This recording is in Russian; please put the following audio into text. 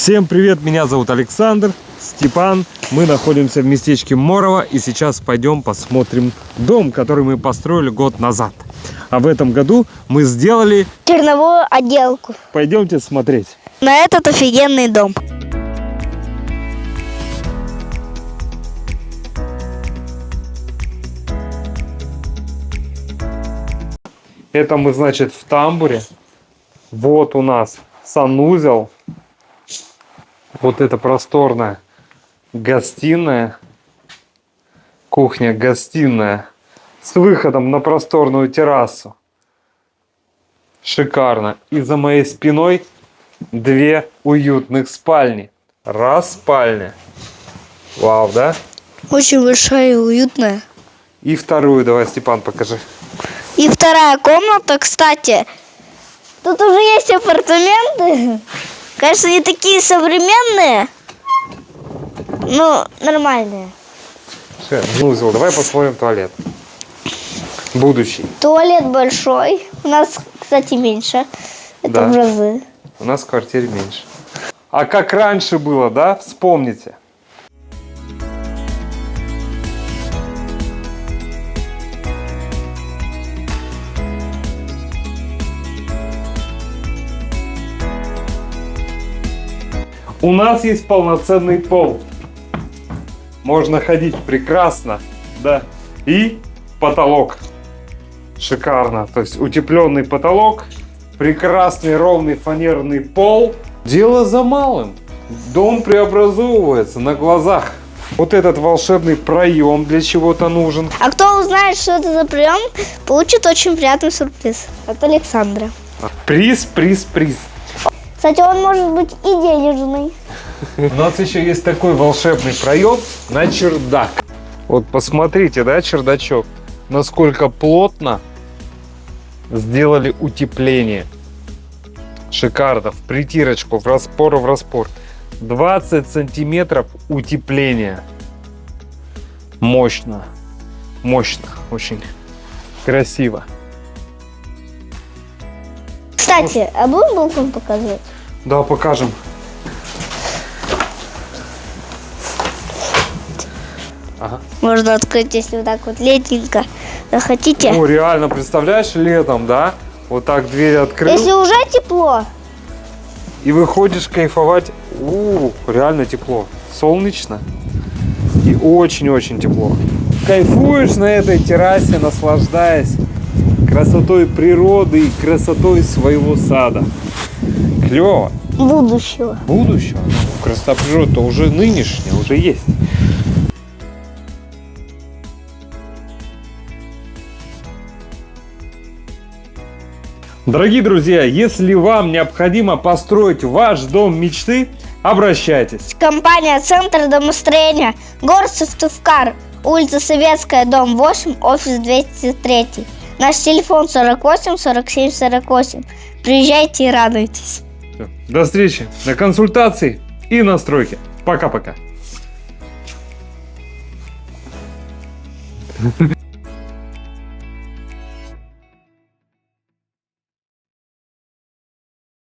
Всем привет, меня зовут Александр, Степан. Мы находимся в местечке Морово и сейчас пойдем посмотрим дом, который мы построили год назад. А в этом году мы сделали черновую отделку Пойдемте смотреть. на этот офигенный дом. Это мы, значит, в тамбуре. Вот у нас санузел. Вот это просторная гостиная. Кухня-гостиная. С выходом на просторную террасу. Шикарно. И за моей спиной две уютных спальни. Раз спальня. Вау, да? Очень большая и уютная. И вторую давай, Степан, покажи. И вторая комната, кстати. Тут уже есть апартаменты. Конечно, не такие современные, но нормальные. Санузел. Давай посмотрим туалет. Будущий. Туалет большой. У нас, кстати, меньше. Это Да. в разы. У нас в квартире меньше. А как раньше было, да? Вспомните. У нас есть полноценный пол. Можно ходить прекрасно, да. И потолок. Шикарно. То есть утепленный потолок, прекрасный ровный фанерный пол. Дело за малым. Дом преобразовывается на глазах. Вот этот волшебный проем для чего-то нужен. А кто узнает, что это за прием, получит очень приятный сюрприз от Александра. Приз, приз, приз. Кстати, он может быть и денежный. У нас еще есть такой волшебный проем на чердак. Вот посмотрите, да, чердачок, насколько плотно сделали утепление. Шикарно, в притирочку, в распор. 20 сантиметров утепления. Мощно, мощно, очень красиво. Кстати, а будем балкон показывать? Да, покажем. Ага. Можно открыть, если вот так вот летненько захотите. О, реально, представляешь, летом, да? Вот так дверь открыл. Если уже тепло, И выходишь кайфовать. Реально тепло. Солнечно. И очень-очень тепло. Кайфуешь на этой террасе, наслаждаясь красотой природы и красотой своего сада. Клево. будущего. Будущего. Красота природы уже нынешняя, уже есть. Дорогие друзья, если вам необходимо построить ваш дом мечты, обращайтесь. Компания «Центр домостроения», город Сыктывкар, улица Советская, дом 8, офис 203. Наш телефон 48 47 48. Приезжайте и радуйтесь. Всё. До встречи на консультации и на стройке. Пока-пока.